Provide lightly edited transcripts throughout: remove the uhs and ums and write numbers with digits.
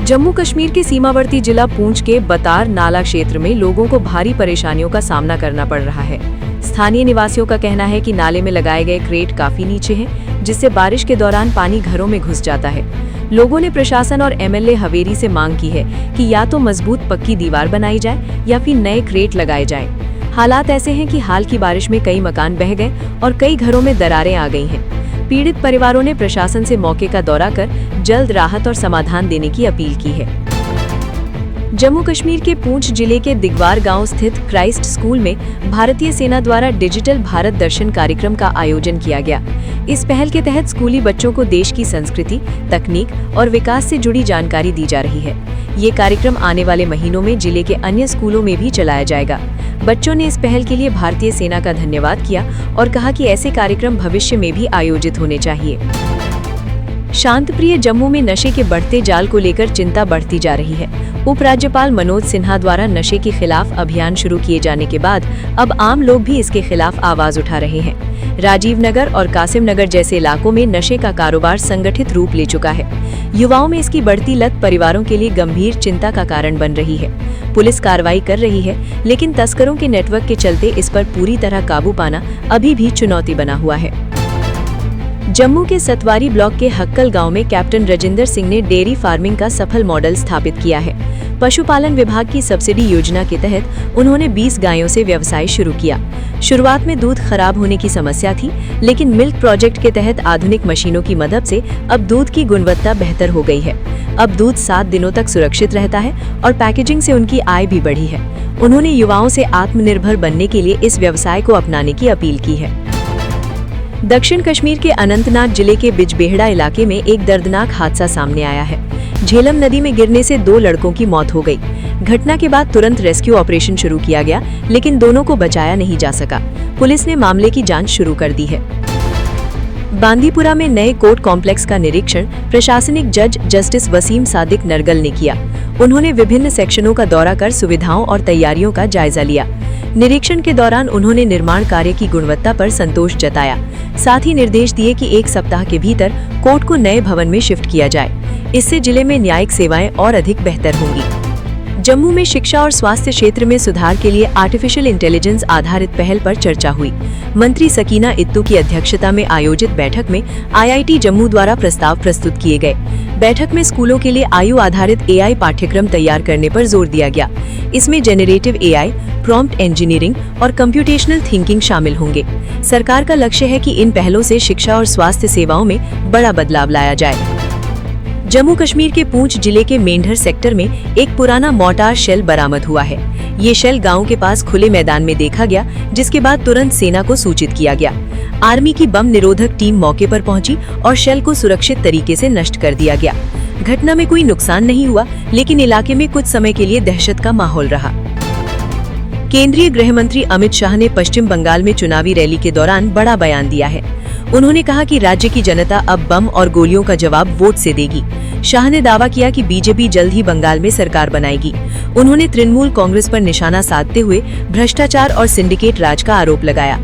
जम्मू कश्मीर के सीमावर्ती जिला पूंछ के बतार नाला क्षेत्र में लोगों को भारी परेशानियों का सामना करना पड़ रहा है। स्थानीय निवासियों का कहना है कि नाले में लगाए गए क्रेट काफी नीचे हैं, जिससे बारिश के दौरान पानी घरों में घुस जाता है। लोगों ने प्रशासन और एमएलए हवेरी से मांग की है कि या तो मजबूत पक्की दीवार बनाई जाए या फिर नए क्रेट लगाए जाएं। हालात ऐसे हैं कि हाल की बारिश में कई मकान बह गए और कई घरों में दरारें आ गई हैं। पीड़ित परिवारों ने प्रशासन से मौके का दौरा कर जल्द राहत और समाधान देने की अपील की है। जम्मू कश्मीर के पूंछ जिले के दिगवार गांव स्थित क्राइस्ट स्कूल में भारतीय सेना द्वारा डिजिटल भारत दर्शन कार्यक्रम का आयोजन किया गया। इस पहल के तहत स्कूली बच्चों को देश की संस्कृति, तकनीक और विकास से जुड़ी जानकारी दी जा रही है। ये कार्यक्रम आने वाले महीनों में जिले के अन्य स्कूलों में भी चलाया जाएगा। बच्चों ने इस पहल के लिए भारतीय सेना का धन्यवाद किया और कहा कि ऐसे कार्यक्रम भविष्य में भी आयोजित होने चाहिए। शांतप्रिय जम्मू में नशे के बढ़ते जाल को लेकर चिंता बढ़ती जा रही है। उपराज्यपाल मनोज सिन्हा द्वारा नशे के खिलाफ अभियान शुरू किए जाने के बाद अब आम लोग भी इसके खिलाफ आवाज उठा रहे हैं। राजीव नगर और कासिम नगर जैसे इलाकों में नशे का कारोबार संगठित रूप ले चुका है। युवाओं में इसकी बढ़ती लत परिवारों के लिए गंभीर चिंता का कारण बन रही है। पुलिस कार्रवाई कर रही है, लेकिन तस्करों के नेटवर्क के चलते इस पर पूरी तरह काबू पाना अभी भी चुनौती बना हुआ है। जम्मू के सतवारी ब्लॉक के हक्कल गांव में कैप्टन राजिंदर सिंह ने डेयरी फार्मिंग का सफल मॉडल स्थापित किया है। पशुपालन विभाग की सब्सिडी योजना के तहत उन्होंने 20 गायों से व्यवसाय शुरू किया। शुरुआत में दूध खराब होने की समस्या थी, लेकिन मिल्क प्रोजेक्ट के तहत आधुनिक मशीनों की मदद से अब दूध की गुणवत्ता बेहतर हो गई है। अब दूध 7 दिनों तक सुरक्षित रहता है और पैकेजिंग से उनकी आय भी बढ़ी है। उन्होंने युवाओं से आत्मनिर्भर बनने के लिए इस व्यवसाय को अपनाने की अपील की है। दक्षिण कश्मीर के अनंतनाग जिले के बिजबेहड़ा इलाके में एक दर्दनाक हादसा सामने आया है। झेलम नदी में गिरने से 2 लड़कों की मौत हो गई। घटना के बाद तुरंत रेस्क्यू ऑपरेशन शुरू किया गया, लेकिन दोनों को बचाया नहीं जा सका। पुलिस ने मामले की जांच शुरू कर दी है। बांदीपुरा में नए कोर्ट कॉम्प्लेक्स का निरीक्षण प्रशासनिक जज जस्टिस वसीम सादिक नरगल ने किया। उन्होंने विभिन्न सेक्शनों का दौरा कर सुविधाओं और तैयारियों का जायजा लिया। निरीक्षण के दौरान उन्होंने निर्माण कार्य की गुणवत्ता पर संतोष जताया। साथ ही निर्देश दिए कि 1 सप्ताह के भीतर कोर्ट को नए भवन में शिफ्ट किया जाए। इससे जिले में न्यायिक सेवाएं और अधिक बेहतर होंगी। जम्मू में शिक्षा और स्वास्थ्य क्षेत्र में सुधार के लिए आर्टिफिशियल इंटेलिजेंस आधारित पहल पर चर्चा हुई। मंत्री सकीना इत्तू की अध्यक्षता में आयोजित बैठक में IIT जम्मू द्वारा प्रस्ताव प्रस्तुत किए गए। बैठक में स्कूलों के लिए आयु आधारित AI पाठ्यक्रम तैयार करने पर जोर दिया गया। इसमें जेनरेटिव AI, प्रॉम्प्ट इंजीनियरिंग और कंप्यूटेशनल थिंकिंग शामिल होंगे। सरकार का लक्ष्य है कि इन पहलों से शिक्षा और स्वास्थ्य सेवाओं में बड़ा बदलाव लाया जाए। जम्मू कश्मीर के पूंछ जिले के मेंढर सेक्टर में एक पुराना मोर्टार शेल बरामद हुआ है। ये शेल गांव के पास खुले मैदान में देखा गया, जिसके बाद तुरंत सेना को सूचित किया गया। आर्मी की बम निरोधक टीम मौके पर पहुंची और शेल को सुरक्षित तरीके से नष्ट कर दिया गया। घटना में कोई नुकसान नहीं हुआ, लेकिन इलाके में कुछ समय के लिए दहशत का माहौल रहा। केंद्रीय गृह मंत्री अमित शाह ने पश्चिम बंगाल में चुनावी रैली के दौरान बड़ा बयान दिया है। उन्होंने कहा कि राज्य की जनता अब बम और गोलियों का जवाब वोट से देगी। शाह ने दावा किया कि बीजेपी जल्द ही बंगाल में सरकार बनाएगी। उन्होंने तृणमूल कांग्रेस पर निशाना साधते हुए भ्रष्टाचार और सिंडिकेट राज का आरोप लगाया।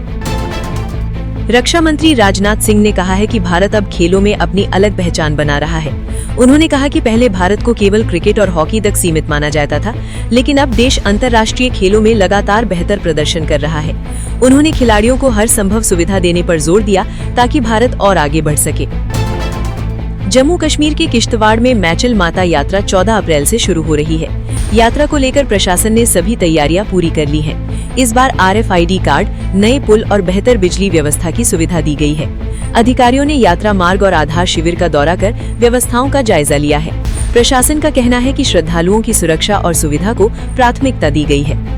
रक्षा मंत्री राजनाथ सिंह ने कहा है कि भारत अब खेलों में अपनी अलग पहचान बना रहा है। उन्होंने कहा कि पहले भारत को केवल क्रिकेट और हॉकी तक सीमित माना जाता था, लेकिन अब देश अंतर्राष्ट्रीय खेलों में लगातार बेहतर प्रदर्शन कर रहा है। उन्होंने खिलाड़ियों को हर संभव सुविधा देने पर जोर दिया ताकि भारत और आगे बढ़ सके। जम्मू कश्मीर के किश्तवाड़ में मैचल माता यात्रा 14 अप्रैल से शुरू हो रही है। यात्रा को लेकर प्रशासन ने सभी तैयारियां पूरी कर ली हैं। इस बार RFID कार्ड, नए पुल और बेहतर बिजली व्यवस्था की सुविधा दी गई है। अधिकारियों ने यात्रा मार्ग और आधार शिविर का दौरा कर व्यवस्थाओं का जायजा लिया है। प्रशासन का कहना है कि श्रद्धालुओं की सुरक्षा और सुविधा को प्राथमिकता दी गई है।